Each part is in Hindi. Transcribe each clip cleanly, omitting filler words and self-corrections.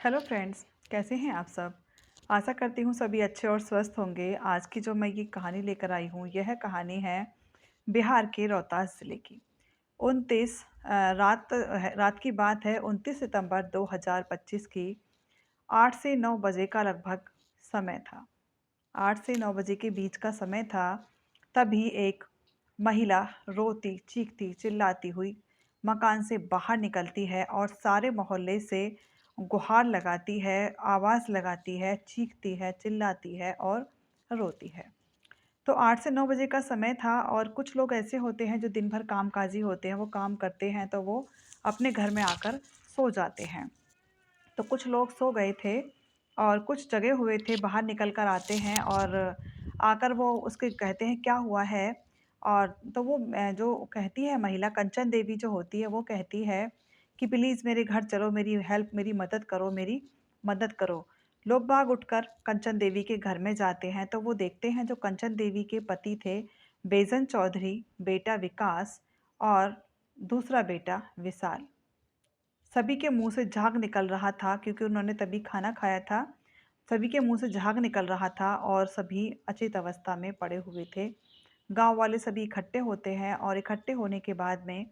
हेलो फ्रेंड्स, कैसे हैं आप सब। आशा करती हूँ सभी अच्छे और स्वस्थ होंगे। आज की जो मैं ये कहानी लेकर आई हूँ, यह कहानी है बिहार के रोहतास ज़िले की। 29 रात की बात है। 29 सितंबर 2025 की 8 से 9 बजे का लगभग समय था। 8 से 9 बजे के बीच का समय था। तभी एक महिला रोती, चीखती, चिल्लाती हुई मकान से बाहर निकलती है और सारे मोहल्ले से गुहार लगाती है, आवाज़ लगाती है, चीखती है, चिल्लाती है और रोती है। तो 8 से 9 बजे का समय था और कुछ लोग ऐसे होते हैं जो दिन भर कामकाजी होते हैं, वो काम करते हैं तो वो अपने घर में आकर सो जाते हैं। तो कुछ लोग सो गए थे और कुछ जगे हुए थे, बाहर निकल कर आते हैं और आकर वो उसके कहते हैं क्या हुआ है। और तो वो जो कहती है महिला कंचन देवी जो होती है वो कहती है कि प्लीज़ मेरे घर चलो, मेरी हेल्प, मेरी मदद करो, मेरी मदद करो। लोग बाग उठकर कंचन देवी के घर में जाते हैं तो वो देखते हैं जो कंचन देवी के पति थे बेजन चौधरी, बेटा विकास और दूसरा बेटा विशाल। सभी के मुंह से झाग निकल रहा था क्योंकि उन्होंने तभी खाना खाया था। सभी के मुंह से झाग निकल रहा था और सभी अचेत अवस्था में पड़े हुए थे। गांव वाले सभी इकट्ठे होते हैं और इकट्ठे होने के बाद में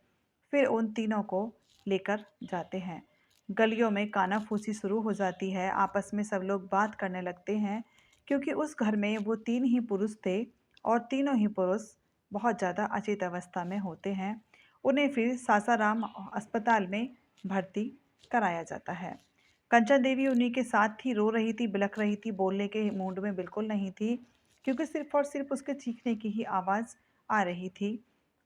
फिर उन तीनों को लेकर जाते हैं। गलियों में कानाफूसी शुरू हो जाती है, आपस में सब लोग बात करने लगते हैं क्योंकि उस घर में वो तीन ही पुरुष थे और तीनों ही पुरुष बहुत ज़्यादा अचेत अवस्था में होते हैं। उन्हें फिर सासाराम अस्पताल में भर्ती कराया जाता है। कंचन देवी उन्हीं के साथ थी, रो रही थी, बिलख रही थी, बोलने के मूड में बिल्कुल नहीं थी क्योंकि सिर्फ़ और सिर्फ़ उसके चीखने की ही आवाज़ आ रही थी।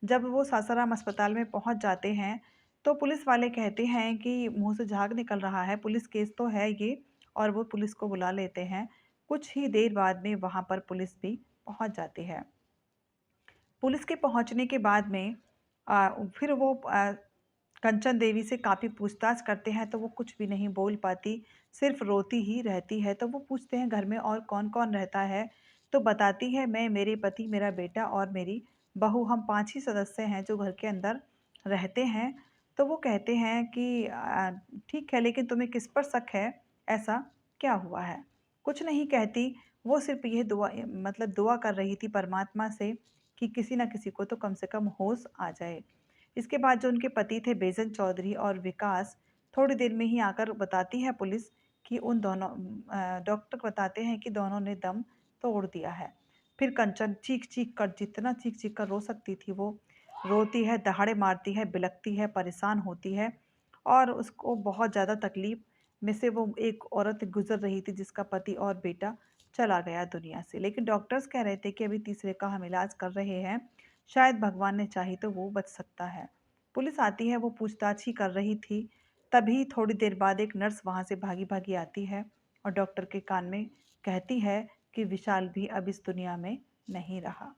जब वो सासाराम अस्पताल में पहुंच जाते हैं, तो पुलिस वाले कहते हैं कि मुँह से झाग निकल रहा है, पुलिस केस तो है ये। और वो पुलिस को बुला लेते हैं। कुछ ही देर बाद में वहाँ पर पुलिस भी पहुँच जाती है। पुलिस के पहुँचने के बाद में फिर वो कंचन देवी से काफ़ी पूछताछ करते हैं तो वो कुछ भी नहीं बोल पाती, सिर्फ़ रोती ही रहती है। तो वो पूछते हैं घर में और कौन-कौन रहता है? तो बताती है मैं, मेरे पति, मेरा बेटा और मेरी बहू, हम 5 ही सदस्य हैं जो घर के अंदर रहते हैं। तो वो कहते हैं कि ठीक है, लेकिन तुम्हें किस पर शक है? ऐसा क्या हुआ है? कुछ नहीं कहती, वो सिर्फ़ ये मतलब दुआ कर रही थी परमात्मा से कि किसी न किसी को तो कम से कम होश आ जाए। इसके बाद जो उनके पति थे बेज़न चौधरी और विकास, थोड़ी देर में ही आकर बताती है पुलिस कि उन दोनों डॉक्टर बताते हैं कि दोनों ने दम तोड़ दिया है। फिर कंचन चीख-चीख कर, जितना चीख-चीख कर रो सकती थी वो रोती है, दहाड़े मारती है, बिलखती है, परेशान होती है और उसको बहुत ज़्यादा तकलीफ़ में से वो एक औरत गुज़र रही थी जिसका पति और बेटा चला गया दुनिया से। लेकिन डॉक्टर्स कह रहे थे कि अभी तीसरे का हम इलाज कर रहे हैं, शायद भगवान ने चाही तो वो बच सकता है। पुलिस आती है, वो पूछताछ ही कर रही थी। तभी थोड़ी देर बाद एक नर्स वहाँ से भागी-भागी आती है और डॉक्टर के कान में कहती है कि विशाल भी अब इस दुनिया में नहीं रहा।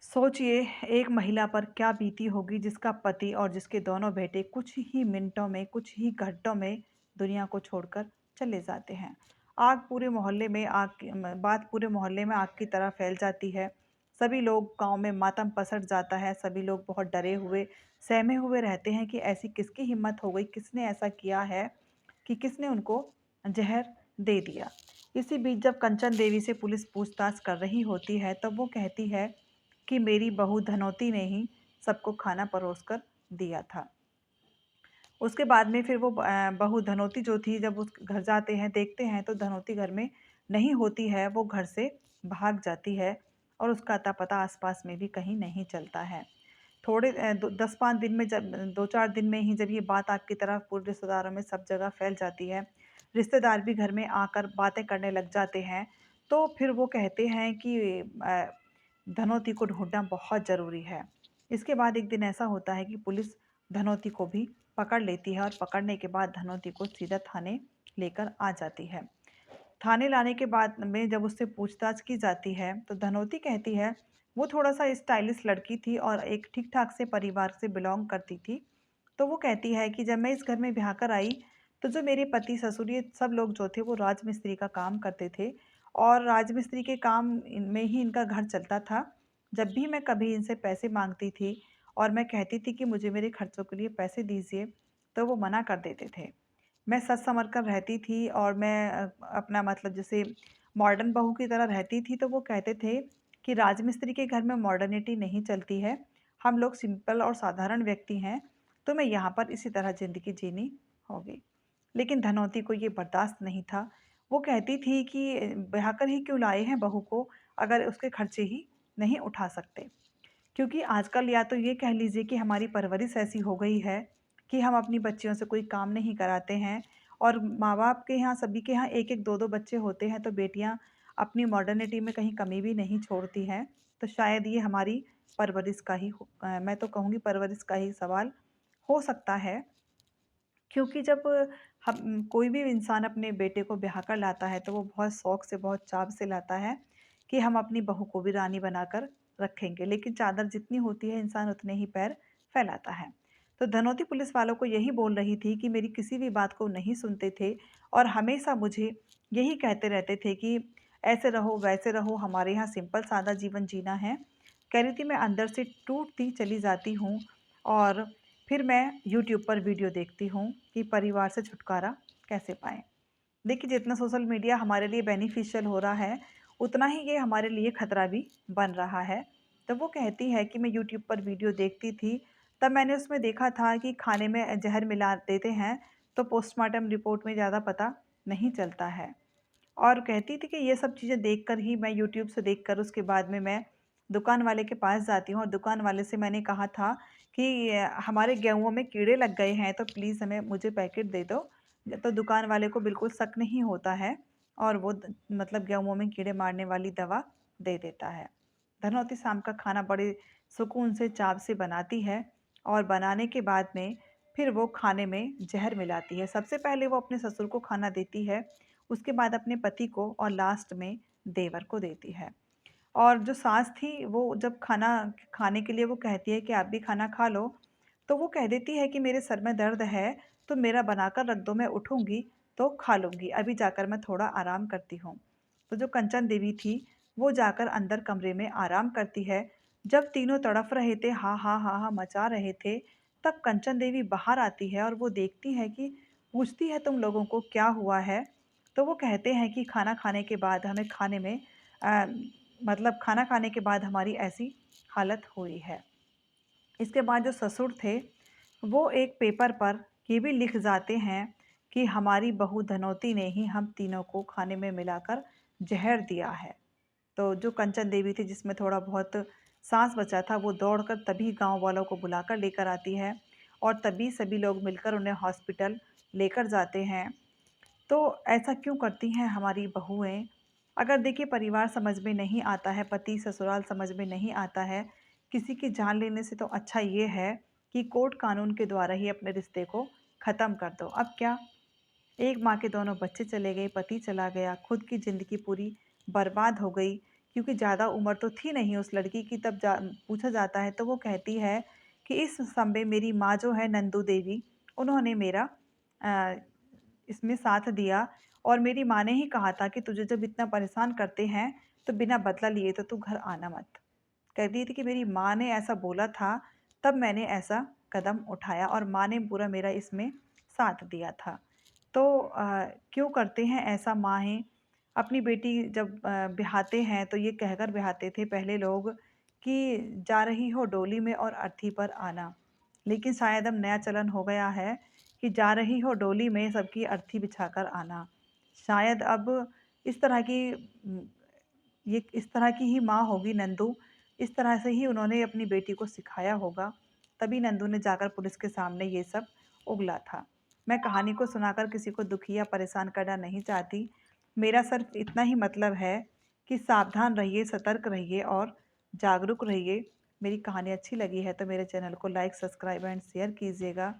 सोचिए एक महिला पर क्या बीती होगी जिसका पति और जिसके दोनों बेटे कुछ ही मिनटों में, कुछ ही घंटों में दुनिया को छोड़कर चले जाते हैं। आग पूरे मोहल्ले में आग की बात पूरे मोहल्ले में आग की तरह फैल जाती है। सभी लोग गांव में मातम पसर जाता है। सभी लोग बहुत डरे हुए, सहमे हुए रहते हैं कि ऐसी किसकी हिम्मत हो गई, किसने ऐसा किया है कि किसने उनको ज़हर दे दिया। इसी बीच जब कंचन देवी से पुलिस पूछताछ कर रही होती है तब वो कहती है कि मेरी बहू धनौती ने ही सबको खाना परोसकर दिया था। उसके बाद में फिर वो बहू धनौती जो थी, जब उस घर जाते हैं, देखते हैं तो धनौती घर में नहीं होती है, वो घर से भाग जाती है और उसका अता-पता आस-पास में भी कहीं नहीं चलता है। थोड़े 10-5 दिन में, जब 2-4 दिन में ही जब ये बात आग की तरह पूरे रिश्तेदारों में सब जगह फैल जाती है, रिश्तेदार भी घर में आकर बातें करने लग जाते हैं, तो फिर वो कहते हैं कि धनौती को ढूँढना बहुत ज़रूरी है। इसके बाद एक दिन ऐसा होता है कि पुलिस धनौती को भी पकड़ लेती है और पकड़ने के बाद धनौती को सीधा थाने लेकर आ जाती है। थाने लाने के बाद में जब उससे पूछताछ की जाती है, तो धनौती कहती है, वो थोड़ा-सा स्टाइलिश लड़की थी और एक ठीक-ठाक से परिवार से बिलॉन्ग करती थी। तो वो कहती है कि जब मैं इस घर में ब्याह कर आई, तो जो मेरे पति, ससुर, ये सब लोग जो थे वो राजमिस्त्री का काम करते थे और राजमिस्त्री के काम में ही इनका घर चलता था। जब भी मैं कभी इनसे पैसे माँगती थी और मैं कहती थी कि मुझे मेरे खर्चों के लिए पैसे दीजिए, तो वो मना कर देते थे। मैं सच संवर कर रहती थी और मैं अपना मतलब जैसे मॉडर्न बहू की तरह रहती थी, तो वो कहते थे कि राजमिस्त्री के घर में मॉडर्निटी नहीं चलती है, हम लोग सिंपल और साधारण व्यक्ति हैं, तो मैं यहाँ पर इसी तरह ज़िंदगी जीनी होगी। लेकिन धनौती को ये बर्दाश्त नहीं था। वो कहती थी कि ब्याह कर ही क्यों लाए हैं बहू को, अगर उसके खर्चे ही नहीं उठा सकते। क्योंकि आजकल या तो ये कह लीजिए कि हमारी परवरिश ऐसी हो गई है कि हम अपनी बच्चियों से कोई काम नहीं कराते हैं, और माँ-बाप के यहाँ सभी के यहाँ 1-1 2-2 बच्चे होते हैं, तो बेटियाँ अपनी मॉडर्निटी में कहीं कमी भी नहीं छोड़ती हैं। तो शायद ये हमारी परवरिश का ही मैं तो कहूँगी परवरिश का ही सवाल हो सकता है। क्योंकि जब हम कोई भी इंसान अपने बेटे को ब्याह कर लाता है, तो वो बहुत शौक से, बहुत चाव से लाता है कि हम अपनी बहू को भी रानी बनाकर रखेंगे। लेकिन चादर जितनी होती है, इंसान उतने ही पैर फैलाता है। तो धनौती पुलिस वालों को यही बोल रही थी कि मेरी किसी भी बात को नहीं सुनते थे और हमेशा मुझे यही कहते रहते थे कि ऐसे रहो, वैसे रहो, हमारे यहाँ सिंपल सादा जीवन जीना है। कह रही थी मैं अंदर से टूटती चली जाती हूँ और फिर मैं यूट्यूब पर वीडियो देखती हूँ कि परिवार से छुटकारा कैसे पाएँ। देखिए, जितना सोशल मीडिया हमारे लिए बेनिफिशियल हो रहा है, उतना ही ये हमारे लिए खतरा भी बन रहा है। तो वो कहती है कि मैं यूट्यूब पर वीडियो देखती थी, तब मैंने उसमें देखा था कि खाने में ज़हर मिला देते हैं, तो पोस्टमार्टम रिपोर्ट में ज़्यादा पता नहीं चलता है। और कहती थी कि ये सब चीज़ें देखकर ही मैं यूट्यूब से देखकर उसके बाद में मैं दुकान वाले के पास जाती हूँ और दुकान वाले से मैंने कहा था कि हमारे गेहूँ में कीड़े लग गए हैं, तो प्लीज़ मुझे पैकेट दे दो। तो दुकान वाले को बिल्कुल शक नहीं होता है और वो मतलब गेहूँ में कीड़े मारने वाली दवा दे देता है। धनौती शाम का खाना बड़े सुकून से चाव से बनाती है और बनाने के बाद में फिर वो खाने में जहर मिलाती है। सबसे पहले वो अपने ससुर को खाना देती है, उसके बाद अपने पति को और लास्ट में देवर को देती है। और जो सास थी वो जब खाना खाने के लिए वो कहती है कि आप भी खाना खा लो, तो वो कह देती है कि मेरे सर में दर्द है, तो मेरा बनाकर रख दो, मैं उठूँगी तो खा लूँगी, अभी जाकर मैं थोड़ा आराम करती हूँ। तो जो कंचन देवी थी, वो जाकर अंदर कमरे में आराम करती है। जब तीनों तड़फ रहे थे, हाँ, हाँ, हाँ, हाँ मचा रहे थे, तब कंचन देवी बाहर आती है और वो देखती है कि पूछती है तुम लोगों को क्या हुआ है? तो वो कहते हैं कि खाना खाने के बाद हमें खाने में अ, मतलब खाना खाने के बाद हमारी ऐसी हालत हुई है। इसके बाद जो ससुर थे, वो एक पेपर पर ये भी लिख जाते हैं कि हमारी बहू धनौती ने ही हम तीनों को खाने में मिलाकर ज़हर दिया है। तो जो कंचन देवी थी जिसमें थोड़ा बहुत साँस बचा था, वो दौड़कर तभी गाँव वालों को बुलाकर लेकर आती है और तभी सभी लोग मिलकर उन्हें हॉस्पिटल लेकर जाते हैं। तो ऐसा क्यों करती हैं हमारी बहुएँ? अगर देखिए परिवार समझ में नहीं आता है, पति ससुराल समझ में नहीं आता है, किसी की जान लेने से तो अच्छा ये है कि कोर्ट कानून के द्वारा ही अपने रिश्ते को ख़त्म कर दो। अब क्या, एक माँ के दोनों बच्चे चले गए, पति चला गया, खुद की ज़िंदगी पूरी बर्बाद हो गई, क्योंकि ज़्यादा उम्र तो थी नहीं उस लड़की की। तब पूछा जाता है तो वो कहती है कि इस समय मेरी माँ जो है नंदू देवी, उन्होंने मेरा अ, इसमें साथ दिया और मेरी माँ ने ही कहा था कि तुझे जब इतना परेशान करते हैं, तो बिना बदला लिए तो तू घर आना मत। कहती थी कि मेरी माँ ने ऐसा बोला था, तब मैंने ऐसा कदम उठाया और माँ ने पूरा मेरा इसमें साथ दिया था। तो क्यों करते हैं ऐसा माहें? अपनी बेटी जब ब्याहते हैं तो ये कहकर ब्याहते थे पहले लोग कि जा रही हो डोली में और अर्थी पर आना। लेकिन शायद अब नया चलन हो गया है कि जा रही हो डोली में सबकी अर्थी बिछाकर आना। शायद अब इस तरह की ये इस तरह की ही माँ होगी नंदू, इस तरह से ही उन्होंने अपनी बेटी को सिखाया होगा, तभी नंदू ने जाकर पुलिस के सामने ये सब उगला था। मैं कहानी को सुनाकर किसी को दुखी या परेशान करना नहीं चाहती। मेरा सिर्फ इतना ही मतलब है कि सावधान रहिए, सतर्क रहिए और जागरूक रहिए। मेरी कहानी अच्छी लगी है तो मेरे चैनल को लाइक, सब्सक्राइब एंड शेयर कीजिएगा।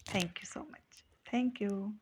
Thank you so much. Thank you.